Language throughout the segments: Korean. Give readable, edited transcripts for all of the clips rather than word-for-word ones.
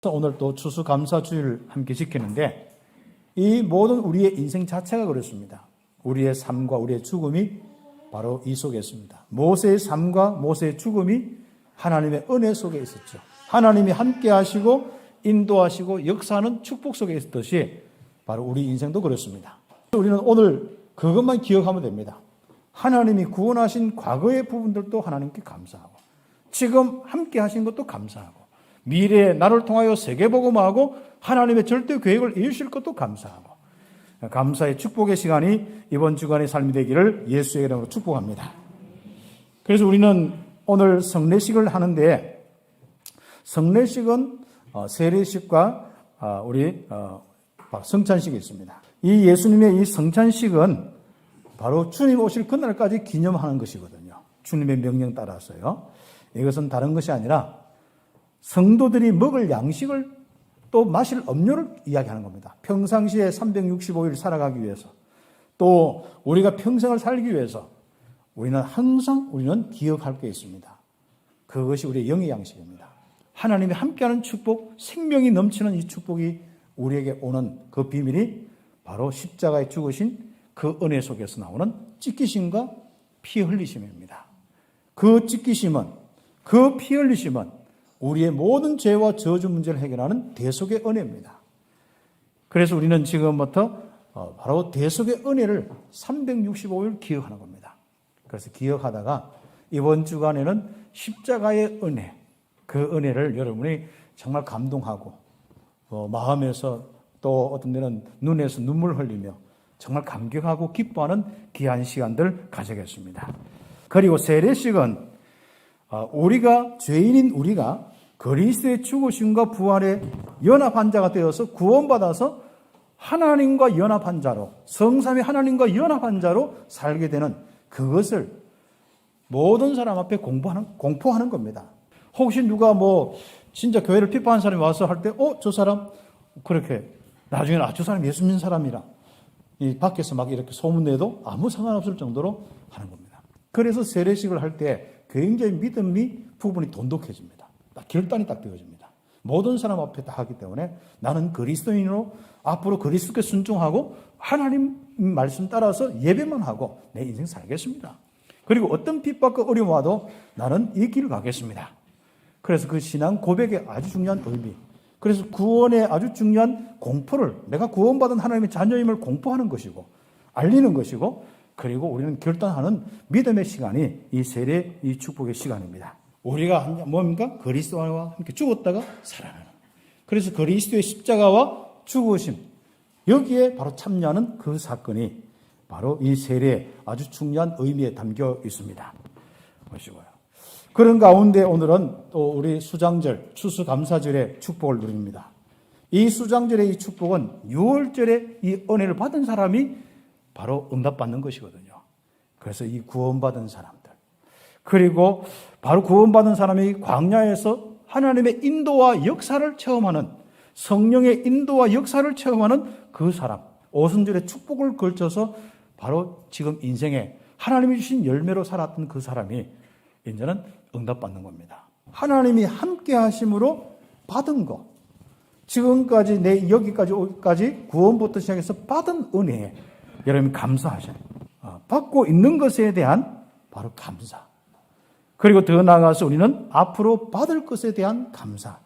오늘 또 추수감사주일을 함께 지키는데 이 모든 우리의 인생 자체가 그렇습니다. 우리의 삶과 우리의 죽음이 바로 이 속에 있습니다. 모세의 삶과 모세의 죽음이 하나님의 은혜 속에 있었죠. 하나님이 함께 하시고 인도하시고 역사하는 축복 속에 있었듯이 바로 우리 인생도 그렇습니다. 우리는 오늘 그것만 기억하면 됩니다. 하나님이 구원하신 과거의 부분들도 하나님께 감사하고 지금 함께 하신 것도 감사하고 미래에 나를 통하여 세계복음하고 하나님의 절대 계획을 이루실 것도 감사하고 감사의 축복의 시간이 이번 주간의 삶이 되기를 예수의 이름으로 축복합니다. 그래서 우리는 오늘 성례식을 하는데 성례식은 세례식과 우리 성찬식이 있습니다. 이 예수님의 이 성찬식은 바로 주님 오실 그날까지 기념하는 것이거든요. 주님의 명령 따라서요. 이것은 다른 것이 아니라 성도들이 먹을 양식을 또 마실 음료를 이야기하는 겁니다. 평상시에 365일 살아가기 위해서 또 우리가 평생을 살기 위해서 우리는 항상 기억할 게 있습니다. 그것이 우리의 영의 양식입니다. 하나님이 함께하는 축복, 생명이 넘치는 이 축복이 우리에게 오는 그 비밀이 바로 십자가에 죽으신 그 은혜 속에서 나오는 찢기심과 피 흘리심입니다. 그 찢기심은, 그 피 흘리심은 우리의 모든 죄와 저주 문제를 해결하는 대속의 은혜입니다. 그래서 우리는 지금부터 바로 대속의 은혜를 365일 기억하는 겁니다. 그래서 기억하다가 이번 주간에는 십자가의 은혜, 그 은혜를 여러분이 정말 감동하고 마음에서 또 어떤 데는 눈에서 눈물 흘리며 정말 감격하고 기뻐하는 귀한 시간들 가져겠습니다. 그리고 세례식은 우리가 죄인인 우리가 그리스도의 죽으심과 부활에 연합한 자가 되어서 구원받아서 하나님과 연합한 자로 성삼위 하나님과 연합한 자로 살게 되는 그것을 모든 사람 앞에 공포하는 겁니다. 혹시 누가 진짜 교회를 비판하는 사람이 와서 할 때 저 사람 그렇게 나중에는 저 사람 예수 믿는 사람이라 이 밖에서 막 이렇게 소문내도 아무 상관없을 정도로 하는 겁니다. 그래서 세례식을 할 때 굉장히 믿음이 부분이 돈독해집니다. 결단이 딱 되어집니다. 모든 사람 앞에 다 하기 때문에 나는 그리스도인으로 앞으로 그리스도께 순종하고 하나님 말씀 따라서 예배만 하고 내 인생 살겠습니다. 그리고 어떤 핍박과 어려움 와도 나는 이 길을 가겠습니다. 그래서 그 신앙 고백의 아주 중요한 의미, 그래서 구원의 아주 중요한 공포를 내가 구원받은 하나님의 자녀임을 공포하는 것이고 알리는 것이고 그리고 우리는 결단하는 믿음의 시간이 이 세례 이 축복의 시간입니다. 우리가 뭡니까? 그리스도와 함께 죽었다가 살아나는. 그래서 그리스도의 십자가와 죽으심 여기에 바로 참여하는 그 사건이 바로 이 세례의 아주 중요한 의미에 담겨 있습니다. 보시고요. 그런 가운데 오늘은 또 우리 수장절, 추수감사절의 축복을 누립니다. 이 수장절의 이 축복은 6월절에 이 은혜를 받은 사람이 바로 응답받는 것이거든요. 그래서 이 구원받은 사람들 그리고 바로 구원받은 사람이 광야에서 하나님의 인도와 역사를 체험하는 성령의 인도와 역사를 체험하는 그 사람 오순절의 축복을 걸쳐서 바로 지금 인생에 하나님이 주신 열매로 살았던 그 사람이 이제는 응답받는 겁니다. 하나님이 함께 하심으로 받은 것 지금까지 내 여기까지 구원부터 시작해서 받은 은혜에 여러분이 감사하셔요. 받고 있는 것에 대한 바로 감사. 그리고 더 나아가서 우리는 앞으로 받을 것에 대한 감사.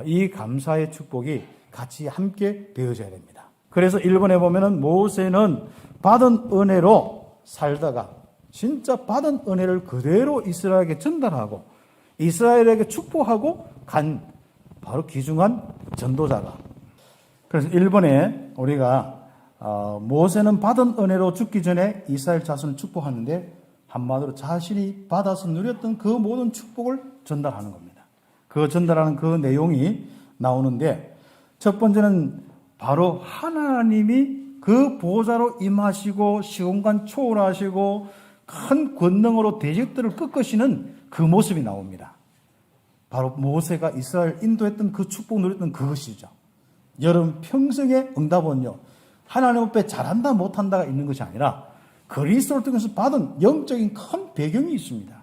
이 감사의 축복이 같이 함께 되어져야 됩니다. 그래서 1번에 보면은 모세는 받은 은혜로 살다가 진짜 받은 은혜를 그대로 이스라엘에게 전달하고 이스라엘에게 축복하고 간 바로 귀중한 전도자가. 그래서 1번에 우리가 모세는 받은 은혜로 죽기 전에 이스라엘 자손을 축복하는데 한마디로 자신이 받아서 누렸던 그 모든 축복을 전달하는 겁니다. 그 전달하는 그 내용이 나오는데 첫 번째는 바로 하나님이 그 보좌로 임하시고 시공간 초월하시고 큰 권능으로 대적들을 꺾으시는 그 모습이 나옵니다. 바로 모세가 이스라엘 인도했던 그 축복 누렸던 그것이죠. 여러분 평생의 응답은요. 하나님 앞에 잘한다 못한다가 있는 것이 아니라 그리스도를 통해서 받은 영적인 큰 배경이 있습니다.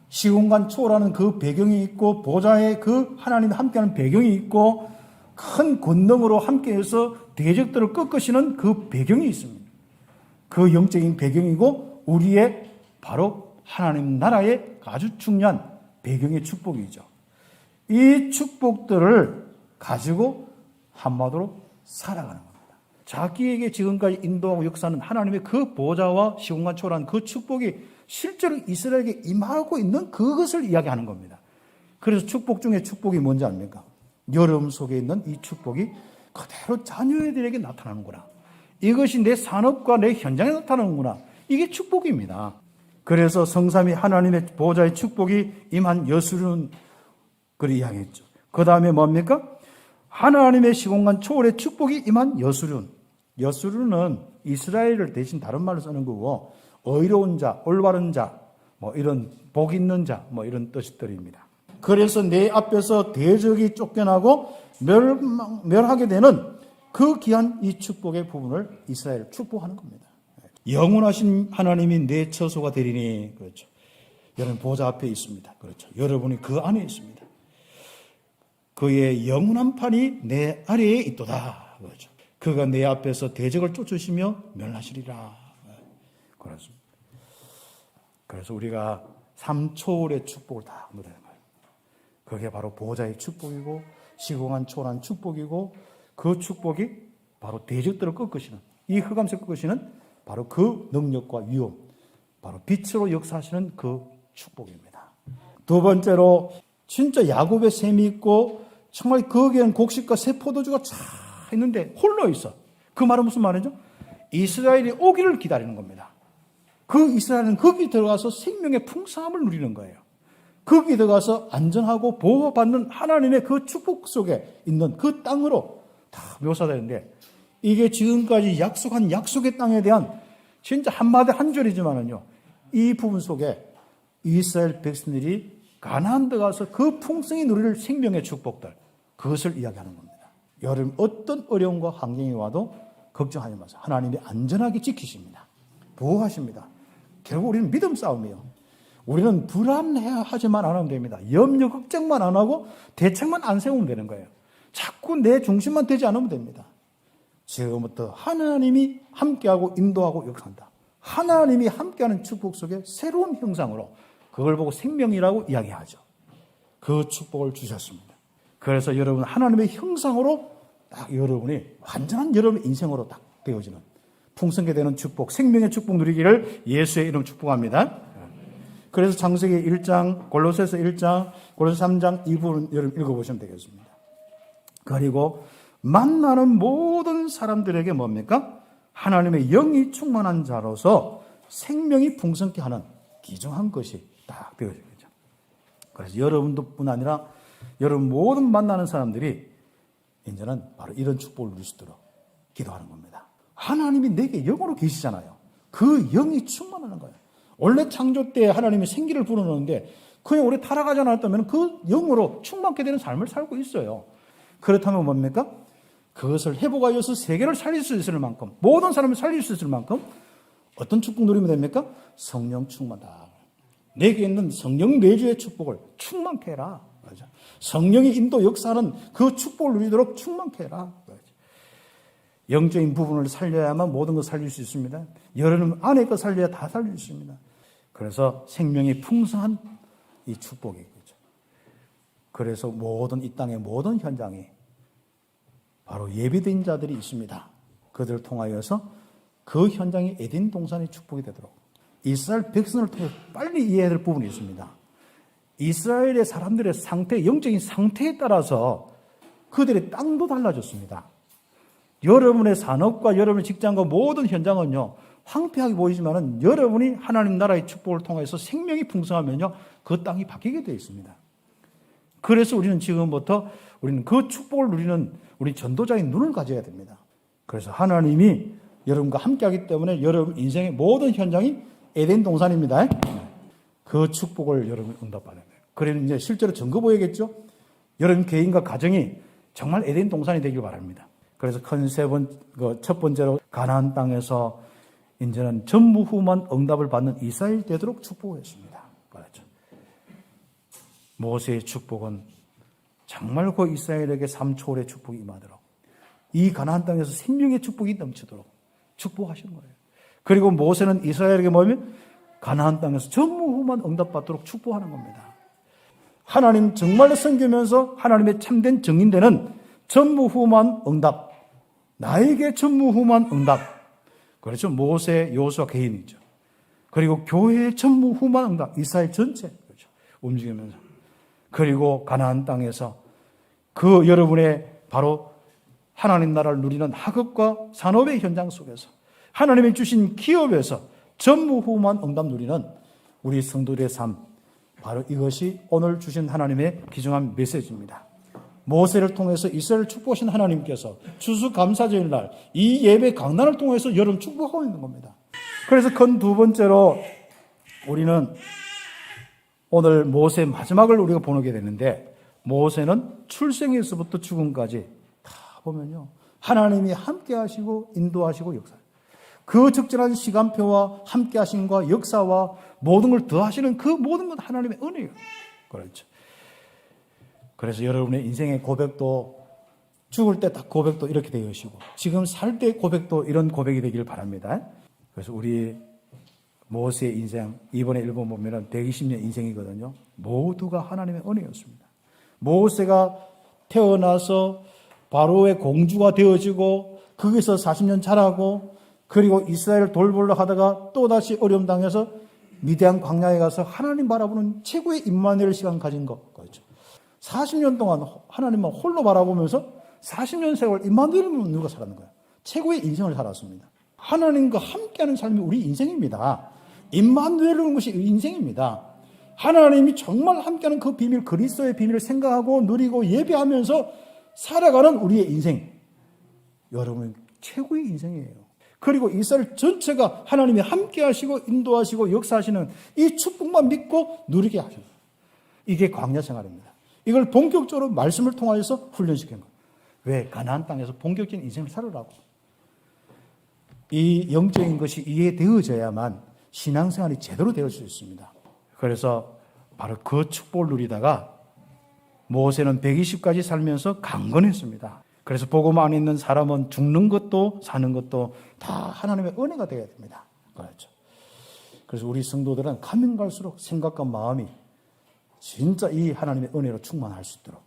시공간 초월하는 그 배경이 있고 보좌에 그 하나님이 함께하는 배경이 있고 큰 권능으로 함께해서 대적들을 꺾으시는 그 배경이 있습니다. 그 영적인 배경이고 우리의 바로 하나님 나라의 아주 중요한 배경의 축복이죠. 이 축복들을 가지고 한마디로 살아가는 겁니다. 자기에게 지금까지 인도하고 역사하는 하나님의 그 보좌와 시공간 초월한 그 축복이 실제로 이스라엘에게 임하고 있는 그것을 이야기하는 겁니다. 그래서 축복 중에 축복이 뭔지 압니까? 여러분 속에 있는 이 축복이 그대로 자녀들에게 나타나는구나. 이것이 내 산업과 내 현장에 나타나는구나. 이게 축복입니다. 그래서 성삼위 하나님의 보좌의 축복이 임한 여수는 그를 이야기했죠. 그 다음에 뭡니까? 하나님의 시공간 초월의 축복이 임한 여수륜. 여수륜은 이스라엘을 대신 다른 말로 쓰는 거고 의로운 자, 올바른 자, 이런 복 있는 자, 이런 뜻들입니다. 그래서 내 앞에서 대적이 쫓겨나고 멸하게 되는 그 귀한 이 축복의 부분을 이스라엘 축복하는 겁니다. 영원하신 하나님이 내 처소가 되리니, 그렇죠. 여러분 보좌 앞에 있습니다. 그렇죠. 여러분이 그 안에 있습니다. 그의 영원한 판이 내 아래에 있도다. 그렇죠. 그가 내 앞에서 대적을 쫓으시며 멸하시리라. 그렇습니다. 그래서 우리가 삼초월의 축복을 다 누리는 거예요. 그게 바로 보좌의 축복이고 시공간 초월한 축복이고 그 축복이 바로 대적들을 꺾으시는 이 흑암색 꺾으시는 바로 그 능력과 위엄, 바로 빛으로 역사하시는 그 축복입니다. 두 번째로 진짜 야곱의 샘이 있고 정말 거기에는 곡식과 새 포도주가 쫙 있는데 홀로 있어. 그 말은 무슨 말이죠? 이스라엘이 오기를 기다리는 겁니다. 그 이스라엘은 거기 들어가서 생명의 풍성함을 누리는 거예요. 거기 들어가서 안전하고 보호받는 하나님의 그 축복 속에 있는 그 땅으로 다 묘사되는데 이게 지금까지 약속한 약속의 땅에 대한 진짜 한마디 한 줄이지만은요. 이 부분 속에 이스라엘 백성들이 가나안 들어가서 그 풍성히 누릴 생명의 축복들 그것을 이야기하는 겁니다. 여러분 어떤 어려움과 환경이 와도 걱정하지 마세요. 하나님이 안전하게 지키십니다. 보호하십니다. 결국 우리는 믿음 싸움이에요. 우리는 불안해하지만 안 하면 됩니다. 염려 걱정만 안 하고 대책만 안 세우면 되는 거예요. 자꾸 내 중심만 되지 않으면 됩니다. 지금부터 하나님이 함께하고 인도하고 역사한다. 하나님이 함께하는 축복 속에 새로운 형상으로 그걸 보고 생명이라고 이야기하죠. 그 축복을 주셨습니다. 그래서 여러분 하나님의 형상으로 딱 여러분이 완전한 여러분의 인생으로 딱 되어지는 풍성하게 되는 축복, 생명의 축복 누리기를 예수의 이름 축복합니다. 그래서 창세기 1장, 골로새서 1장, 골로새 3장 이 부분 여러분 읽어보시면 되겠습니다. 그리고 만나는 모든 사람들에게 뭡니까? 하나님의 영이 충만한 자로서 생명이 풍성케 하는 귀중한 것이 딱 되어지죠. 그래서 여러분도 뿐 아니라 여러분 모든 만나는 사람들이 이제는 바로 이런 축복을 누릴 수 있도록 기도하는 겁니다. 하나님이 내게 영으로 계시잖아요. 그 영이 충만하는 거예요. 원래 창조 때 하나님이 생기를 불어넣는데 그냥 우리 타락하지 않았다면 그 영으로 충만케 되는 삶을 살고 있어요. 그렇다면 뭡니까? 그것을 회복하여서 세계를 살릴 수 있을 만큼 모든 사람을 살릴 수 있을 만큼 어떤 축복 누리면 됩니까? 성령 충만다. 내게 있는 성령 내주의 축복을 충만케 해라. 성령의 인도 역사는 그 축복을 누리도록 충만케 해라. 영적인 부분을 살려야만 모든 걸 살릴 수 있습니다. 여러분 안에 거 살려야 다 살릴 수 있습니다. 그래서 생명이 풍성한 이 축복이겠죠. 그래서 모든 이 땅의 모든 현장이 바로 예비된 자들이 있습니다. 그들을 통하여서 그 현장이 에덴 동산의 축복이 되도록 이스라엘 백성을 통해 빨리 이해해야 될 부분이 있습니다. 이스라엘의 사람들의 상태, 영적인 상태에 따라서 그들의 땅도 달라졌습니다. 여러분의 산업과 여러분의 직장과 모든 현장은요, 황폐하게 보이지만은 여러분이 하나님 나라의 축복을 통해서 생명이 풍성하면요, 그 땅이 바뀌게 되어 있습니다. 그래서 우리는 지금부터 우리는 그 축복을 누리는 우리 전도자의 눈을 가져야 됩니다. 그래서 하나님이 여러분과 함께하기 때문에 여러분 인생의 모든 현장이 에덴 동산입니다. 그 축복을 여러분 응답받아야 돼요. 그러면 이제 실제로 증거 보여야겠죠? 여러분 개인과 가정이 정말 에덴 동산이 되길 바랍니다. 그래서 첫 번째로 가나안 땅에서 이제는 전무후무한 응답을 받는 이스라엘 되도록 축복했습니다. 그렇죠. 모세의 축복은 정말 그 이스라엘에게 3초월의 축복이 임하도록, 이 가나안 땅에서 생명의 축복이 넘치도록 축복하신 거예요. 그리고 모세는 이스라엘에게 뭐냐면 가나안 땅에서 전무후무한 응답받도록 축복하는 겁니다. 하나님 정말로 섬기면서 하나님의 참된 증인되는 전무후무한 응답, 나에게 전무후무한 응답, 그렇죠. 모세, 여호수아 개인이죠. 그리고 교회의 전무후무한 응답, 이스라엘 전체, 그렇죠. 움직이면서, 그리고 가나안 땅에서 그 여러분의 바로 하나님 나라를 누리는 학업과 산업의 현장 속에서 하나님이 주신 기업에서 전무후무한 응답 누리는 우리 성도들의 삶, 바로 이것이 오늘 주신 하나님의 귀중한 메시지입니다. 모세를 통해서 이스라엘을 축복하신 하나님께서 추수감사절일 날 이 예배 강단을 통해서 여러분 축복하고 있는 겁니다. 그래서 큰 두 번째로 우리는 오늘 모세 마지막을 우리가 보게 되는데, 모세는 출생에서부터 죽음까지 다 보면요, 하나님이 함께 하시고 인도하시고 역사, 그 적절한 시간표와 함께 하심과 역사와 모든 걸 더하시는 그 모든 건 하나님의 은혜예요. 그렇죠. 그래서 여러분의 인생의 고백도 죽을 때 딱 고백도 이렇게 되시고 지금 살 때 고백도 이런 고백이 되기를 바랍니다. 그래서 우리 모세의 인생, 이번에 일본 보면은 120년 인생이거든요. 모두가 하나님의 은혜였습니다. 모세가 태어나서 바로의 공주가 되어지고 거기서 40년 자라고, 그리고 이스라엘을 돌보려 하다가 또다시 어려움 당해서 미디안 광야에 가서 하나님 바라보는 최고의 임마누엘 시간 가진 것, 그렇죠. 40년 동안 하나님만 홀로 바라보면서 40년 세월 임마누엘은 누가 살았는 거예요? 최고의 인생을 살았습니다. 하나님과 함께하는 삶이 우리 인생입니다. 임마누엘이라는 것이 인생입니다. 하나님이 정말 함께하는 그 비밀, 그리스도의 비밀을 생각하고 누리고 예배하면서 살아가는 우리의 인생, 여러분 최고의 인생이에요. 그리고 이스라엘 전체가 하나님이 함께 하시고 인도하시고 역사하시는 이 축복만 믿고 누리게 하셔요. 이게 광야 생활입니다. 이걸 본격적으로 말씀을 통하여서 훈련시킨 거예요. 왜? 가나안 땅에서 본격적인 인생을 살으라고. 이 영적인 것이 이해되어져야만 신앙생활이 제대로 될 수 있습니다. 그래서 바로 그 축복을 누리다가 모세는 120까지 살면서 강건했습니다. 그래서 복음 안에 있는 사람은 죽는 것도 사는 것도 다 하나님의 은혜가 되어야 됩니다. 그렇죠. 그래서 우리 성도들은 가면 갈수록 생각과 마음이 진짜 이 하나님의 은혜로 충만할 수 있도록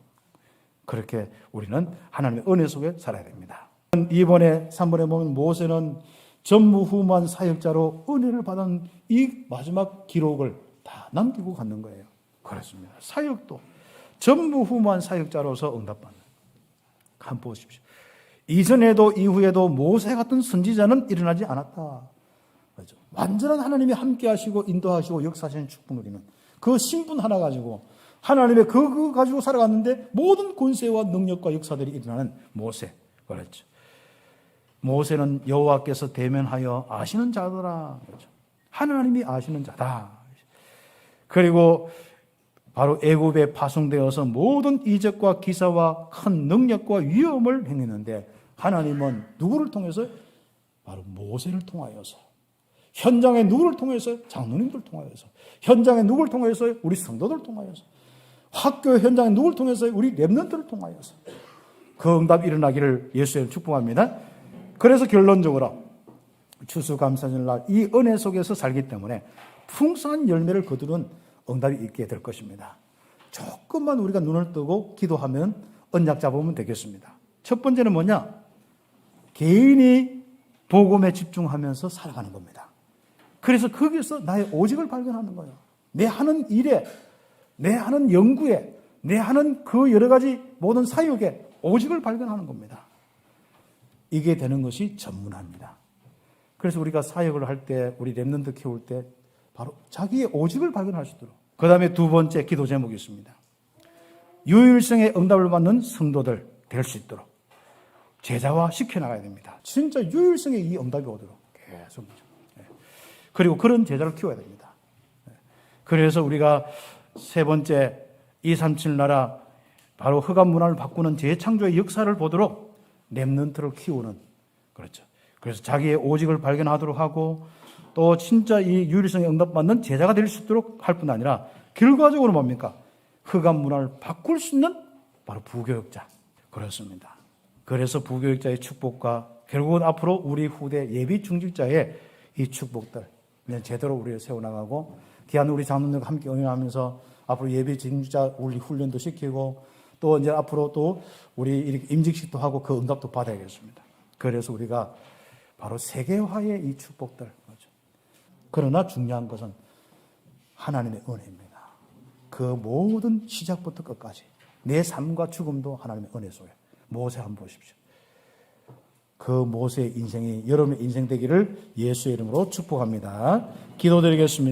그렇게 우리는 하나님의 은혜 속에 살아야 됩니다. 이번에 3번에 보면 모세는 전무후무한 사역자로 은혜를 받은 이 마지막 기록을 다 남기고 갔는 거예요. 그렇습니다. 사역도 전무후무한 사역자로서 응답받는. 한번 보십시오. 이전에도 이후에도 모세 같은 선지자는 일어나지 않았다. 그렇죠. 완전한 하나님이 함께 하시고 인도하시고 역사하시는 축복 누리는 그 신분 하나 가지고 하나님의 그거 가지고 살아갔는데 모든 권세와 능력과 역사들이 일어나는 모세. 그렇죠. 모세는 여호와께서 대면하여 아시는 자더라. 그렇죠. 하나님이 아시는 자다. 그리고 바로 애굽에 파송되어서 모든 이적과 기사와 큰 능력과 위엄을 행했는데 하나님은 누구를 통해서? 바로 모세를 통하여서, 현장에 누구를 통해서? 장로님들 통하여서, 현장에 누구를 통해서? 우리 성도들 통하여서, 학교 현장에 누구를 통해서? 우리 렘넌트를 통하여서 그 응답이 일어나기를 예수님 축복합니다. 그래서 결론적으로 추수감사절날 이 은혜 속에서 살기 때문에 풍성한 열매를 거두는 응답이 있게 될 것입니다. 조금만 우리가 눈을 뜨고 기도하면 언약 잡으면 되겠습니다. 첫 번째는 뭐냐? 개인이 복음에 집중하면서 살아가는 겁니다. 그래서 거기서 나의 오직을 발견하는 거예요. 내 하는 일에, 내 하는 연구에, 내 하는 그 여러 가지 모든 사역에 오직을 발견하는 겁니다. 이게 되는 것이 전문화입니다. 그래서 우리가 사역을 할 때, 우리 렘넌트 키울 때 바로 자기의 오직을 발견할 수 있도록. 그 다음에 두 번째 기도 제목이 있습니다. 유일성의 응답을 받는 성도들 될 수 있도록 제자화 시켜나가야 됩니다. 진짜 유일성의 이 응답이 오도록 계속. 그리고 그런 제자를 키워야 됩니다. 그래서 우리가 세 번째 237 나라 바로 흑암 문화를 바꾸는 재창조의 역사를 보도록 렘넌트를 키우는, 그렇죠. 그래서 자기의 오직을 발견하도록 하고 또 진짜 이 유일성에 응답받는 제자가 될 수 있도록 할 뿐 아니라 결과적으로 뭡니까? 흑암 문화를 바꿀 수 있는 바로 부교육자. 그렇습니다. 그래서 부교육자의 축복과 결국은 앞으로 우리 후대 예비 중직자의 이 축복들 제대로 우리가 세워나가고 귀한 우리 장로님과 함께 응용하면서 앞으로 예비 중직자 우리 훈련도 시키고 또 이제 앞으로 또 우리 이렇게 임직식도 하고 그 응답도 받아야겠습니다. 그래서 우리가 바로 세계화의 이 축복들. 그러나 중요한 것은 하나님의 은혜입니다. 그 모든 시작부터 끝까지 내 삶과 죽음도 하나님의 은혜 속에. 모세 한번 보십시오. 그 모세의 인생이 여러분의 인생 되기를 예수의 이름으로 축복합니다. 기도드리겠습니다.